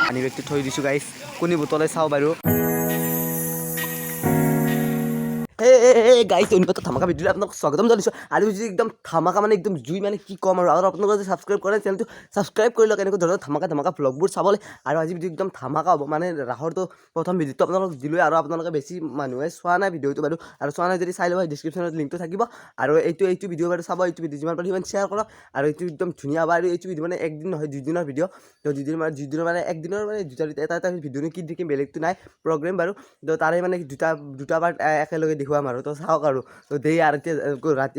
পানী বেগটো থৈ দিছোঁ গাইছ, কোনি বোতলে চাওঁ বাৰু। গাইছ অন্য ধামাকা ভিডিঅ'লৈ আপোনাক স্বাগতম জনাইছোঁ। আৰু যদি একদম ধামাকা মানে একদম জুই মানে কি ক'ম আৰু আপোনালোকে যদি ছাবস্ক্ৰাইব কৰে চেনেলটো ছাবস্ক্ৰাইব কৰি লওক এনেকুৱা ধৰণৰ ধামাকা ভ্লগবোৰ চাবলৈ। আৰু আজি ভিডিঅ' একদম ধামাকা হ'ব, মানে ৰাসৰটো প্ৰথম ভিডিঅ'টো আপোনালোকক দিলোঁ আৰু আপোনালোকে বেছি মানুহে চোৱা নাই ভিডিঅ'টো বাৰু, আৰু চোৱা নাই যদি চাই ল'ব, ডিছক্ৰিপশ্যনত লিংকটো থাকিব। আৰু এইটো ভিডিঅ' বাৰু চাব, এইটো ভিডিঅ' যিমান পাৰে সিমান শ্বেয়াৰ কৰক। আৰু এইটো একদম ধুনীয়া হ'ব। আৰু এইটো ভিডিঅ' মানে একদিন নহয় 2 দিনৰ ভিডিঅ', তো 2 দিনৰ মানে একদিনৰ মানে এটা ভিডিঅ'নো কি দেখিম, বেলেগটো নাই প্ৰগ্ৰেম বাৰু। তো তাৰে মানে দুটা পাৰ্ট একেলগে দেখুৱাম আৰু, তো চাওক আৰু। তো দেই আৰু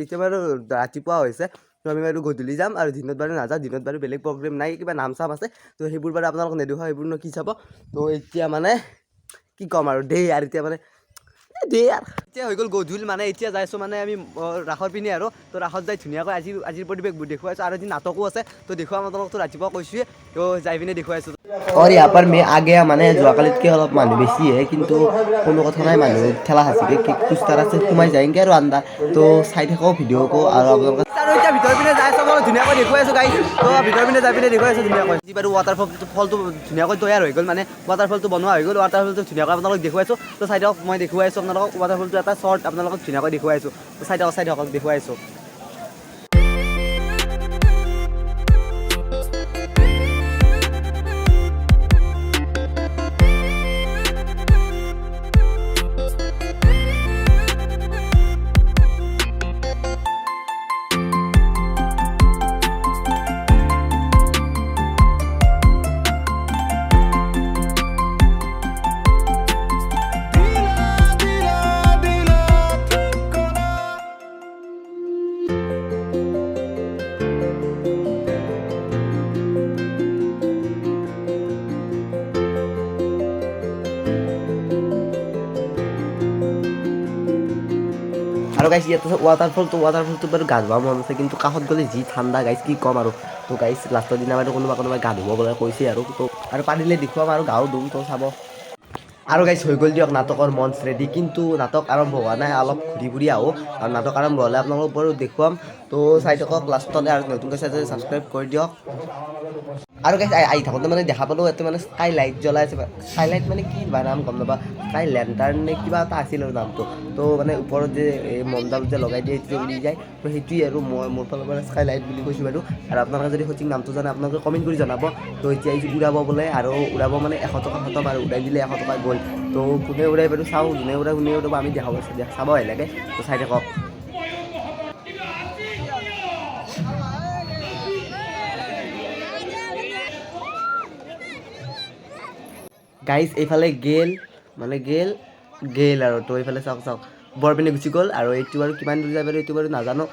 এতিয়া বাৰু ৰাতিপুৱা হৈছে, তো আমি বাৰু গধূলি যাম। আৰু দিনত বাৰু নাযাওঁ, দিনত বাৰু বেলেগ প্ৰগ্ৰেম নাই, কিবা নাম চাম আছে, তো সেইবোৰ বাৰু আপোনালোক নেদেখুৱাওঁ, সেইবোৰনো কি চাব। তো এতিয়া মানে কি ক'ম আৰু দেই, আৰু এতিয়া মানে এতিয়া হৈ গ'ল গধূলি, মানে এতিয়া যাইছোঁ মানে আমি ৰাসৰ পিনে আৰু। তো ৰাসত যাই ধুনীয়াকৈ আজিৰ পৰিৱেশবোৰ দেখুৱাইছোঁ। আৰু আজি নাটকো আছে, তো দেখুৱাম আপোনালোকতো ৰাতিপুৱা কৈছোঁৱে, তো যাই পিনে দেখুৱাইছোঁ। और यहाँ पर मैं आ गया माने যোৱাকালিতকৈ অলপ মানুহ বেছি হে, কিন্তু কোনো কথা নাই, মানুহ ঠেলা হাঁচিকে কুছ तरह से সোমাই যায়গৈ আৰু আণ্ডাৰ। তো চাই থাকক ভিডিঅ'কো। আৰু আপোনালোকে আৰু এতিয়া ভিতৰ পিনে যাই চাব, ধুনীয়াকৈ দেখুৱাই আছোঁ গাইছ। তো ভিতৰ পিনে যাই পিনে দেখুৱাই আছোঁ ধুনীয়াকৈ। যি বাৰু ৱাটাৰফলটো ধুনীয়াকৈ তৈয়াৰ হৈ গ'ল, মানে ৱাটাৰফলটো বনোৱা হৈ গ'ল। ৱাটাৰফলটো ধুনীয়াকৈ আপোনালোকক দেখুৱাইছোঁ। তো চাই থাকক, মই দেখুৱাই আছোঁ আপোনালোকক ৱাটাৰফলটো এটা শ্বৰ্ট আপোনালোকক ধুনীয়াকৈ দেখুৱাই আছোঁ। তো চাই থাকক দেখুৱাই আছোঁ। আৰু গাইছ ইয়াত আছে ৱাটাৰফলটো বাৰু গা ধুব মন আছে, কিন্তু কাষত গ'লে যি ঠাণ্ডা গাইছ কি ক'ম আৰু। তো গাইছ লাষ্টৰ দিনা বাৰু কোনোবাই গা ধুব গ'লে কৈছে আৰু। তো আৰু পাৰিলে দেখুৱাম আৰু গাও ধুম, তো চাব। আৰু গাইছ হৈ গ'ল দিয়ক নাটকৰ মঞ্চ ৰেডি, কিন্তু নাটক আৰম্ভ হোৱা নাই, অলপ ঘূৰি ফুৰি আহোঁ। আৰু নাটক আৰম্ভ হ'লে আপোনালোকক বাৰু দেখুৱাম। তো চাই থাকক লাষ্টলৈ, আৰু নতুনকৈ চাই যদি ছাবস্ক্ৰাইব কৰি দিয়ক। আৰু গাইছ আহি থাকোঁতে মানে দেখা পালোঁ ইয়াতে মানে স্কাই লাইট জ্বলাই আছে। স্কাই লাইট মানে কি বা নাম গম নাপাওঁ, স্কাই লেণ্টাৰ্ণ নে কিবা এটা আছিল আৰু নামটো। তো মানে ওপৰত যে এই মমডাল যে লগাই দিয়ে, সেইটো উৰি যায়। তো সেইটোৱে আৰু মই মোৰ ফালৰ পৰা স্কাই লাইট বুলি কৈছোঁ বাৰু। আৰু আপোনালোকে যদি সঠিক নামটো জানে আপোনালোকে কমেণ্ট কৰি জনাব। তো এতিয়া এইটো উৰাব বোলে, আৰু উৰাব মানে 100 টকা খতম, আৰু উৰাই দিলে 100 টকা গ'ল। তো কোনে উৰাই বাৰু চাওঁ, যোনে উৰাব আমি চাব লাগে। তো চাই থাকক। গাইছ এইফালে গেল আৰু। তো এইফালে চাওক বৰপিনে গুচি গ'ল। আৰু এইটো আৰু কিমান দূৰ যায় বাৰু এইটো বাৰু নাজানো,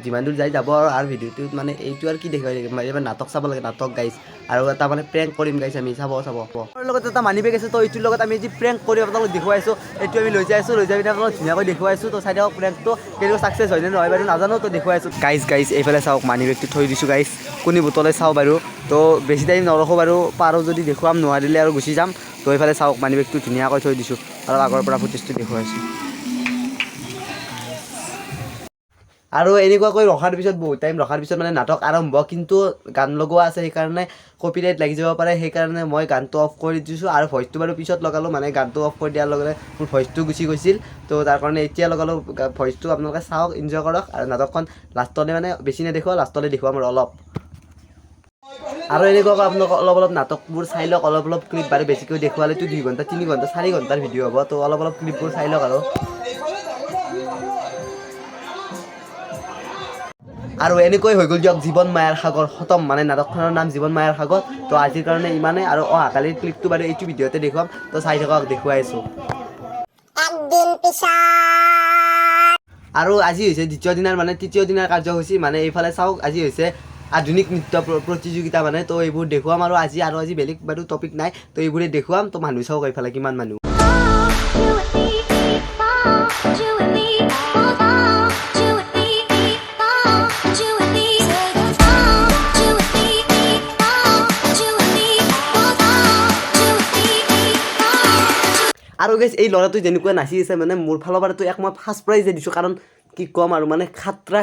যিমান দূৰ যায় যাব। আৰু ভিডিঅ'টোত মানে এইটো আৰু কি দেখুৱাই থাকে, এইবাৰ নাটক চাব লাগে, নাটক গাইছ। আৰু এটা মানে প্ৰেংক কৰিম গাইছ আমি, চাব। মোৰ লগত এটা মানি বেগ আছে, তো এইটোৰ লগত আমি যি প্ৰেংক কৰি আপোনালোকক দেখুৱাইছোঁ, এইটো আমি লৈ যাই পিনে আপোনালোকক ধুনীয়াকৈ দেখুৱাইছোঁ। তো চাই থাকক প্ৰেংকটো কেনেকৈ ছাকচেছ হয় নে নহয় বাৰু নাজানো, তো দেখুৱাইছোঁ। গাইছ এইফালে চাওক, মানি বেগটো থৈ দিছোঁ গাইছ, কোনি বোতলে চাওঁ বাৰু। তো বেছি টাইম নৰখোঁ বাৰু, পাৰোঁ যদি দেখুৱাম, নোৱাৰিলে আৰু গুচি যাম। তো এইফালে চাওক মানি বেগটো ধুনীয়াকৈ থৈ দিছোঁ, আৰু আগৰ পৰা ফুটেজটো দেখুৱাইছোঁ। আৰু এনেকুৱাকৈ ৰখাৰ পিছত বহুত টাইম ৰখাৰ পিছত মানে নাটক আৰম্ভ, কিন্তু গান লগোৱা আছে, সেইকাৰণে কপিৰাইট লাগি যাব পাৰে। সেইকাৰণে মই গানটো অফ কৰি দিছোঁ, আৰু ভইচটো বাৰু পিছত লগালোঁ, মানে গানটো অফ কৰি দিয়াৰ লগে লগে মোৰ ভইচটো গুচি গৈছিল। তো তাৰ কাৰণে এতিয়া লগালোঁ ভইচটো, আপোনালোকে চাওক, এনজয় কৰক। আৰু নাটকখন লাষ্টলৈ মানে বেছি নেদেখুৱাওঁ, লাষ্টলৈ দেখুৱাম আৰু অলপ। আৰু এনেকুৱাকৈ আপোনালোকে অলপ নাটকবোৰ চাই লওক, অলপ ক্লিপ বাৰু বেছিকৈ দেখুৱালেতো 2 ঘণ্টা 3 ঘণ্টা 4 ঘণ্টাৰ ভিডিঅ' হ'ব। তো অলপ ক্লিপবোৰ চাই লওক আৰু এনেকৈ হৈ গ'ল দিয়ক জীৱন মায়াৰ সাগৰ খতম, মানে নাটকখনৰ নাম জীৱন মায়াৰ সাগৰ। তো আজিৰ কাৰণে ইমানেই, আৰু অহাকালিৰ ক্লিপটো বাৰু এইটো ভিডিঅ'তে দেখুৱাম। তো চাই থাকক, দেখুৱাই আছোঁ। আৰু আজি হৈছে তৃতীয় দিনাৰ কাৰ্যসূচী, মানে এইফালে চাওক, আজি হৈছে আধুনিক নৃত্য প্ৰতিযোগিতা মানে। তো এইবোৰ দেখুৱাম, আৰু আজি বেলেগ বাৰু টপিক নাই, তো এইবোৰে দেখুৱাম। তো মানুহ চাওক এইফালে কিমান মানুহ। আৰু গাইছ এই ল'ৰাটো যেনেকুৱা নাচি আছে মানে মোৰ ফালৰ পৰাতো এক মই ফাৰ্ষ্ট প্ৰাইজে দিছোঁ কাৰণ কি ক'ম আৰু মানে খাতৰা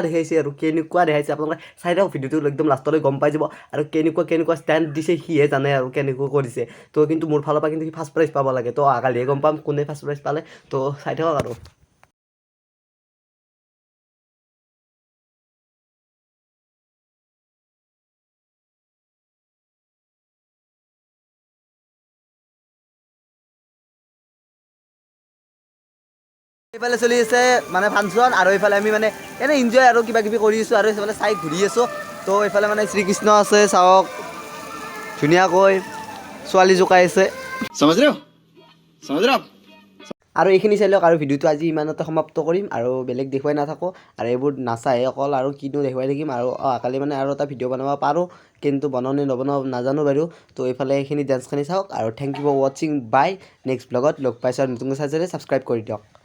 দেখাইছে আৰু কেনেকুৱা দেখাইছে আপোনালোকে চাই থাকক ভিডিঅ'টো একদম লাষ্টলৈ গম পাই যাব আৰু কেনেকুৱা ষ্টেণ্ড দিছে সিহে জানে আৰু কেনেকুৱা কৰিছে তো কিন্তু মোৰ ফালৰ পৰা কিন্তু সি ফাৰ্ষ্ট প্ৰাইজ পাব লাগে তো কালিহে গম পাম কোনে ফাৰ্ষ্ট প্ৰাইজ পালে তো চাই থাকক আৰু এইফালে চলি আছে মানে ফাংচন আৰু এইফালে আমি মানে এনেই এনজয় আৰু কিবা কিবি কৰি আছোঁ আৰু এইফালে চাই ঘূৰি আছোঁ তো এইফালে মানে শ্ৰীকৃষ্ণ আছে চাওক ধুনীয়াকৈ ছোৱালী জোকাই আছে আৰু এইখিনি চাই লওক আৰু ভিডিঅ'টো আজি ইমানতে সমাপ্ত কৰিম আৰু বেলেগ দেখুৱাই নাথাকোঁ আৰু এইবোৰ নাচাহে অকল আৰু কিনো দেখুৱাই থাকিম আৰু অহাকালি মানে আৰু এটা ভিডিঅ' বনাব পাৰোঁ কিন্তু বনাওঁ নে নবনাওঁ নাজানো বাৰু তো এইফালে এইখিনি ডান্সখিনি চাওক আৰু থেংক ইউ ফৰ ৱাচিং বাই নেক্সট ব্লগত লগ পাইছোঁ আৰু নতুনকৈ চাই ছাবস্ক্ৰাইব কৰি দিয়ক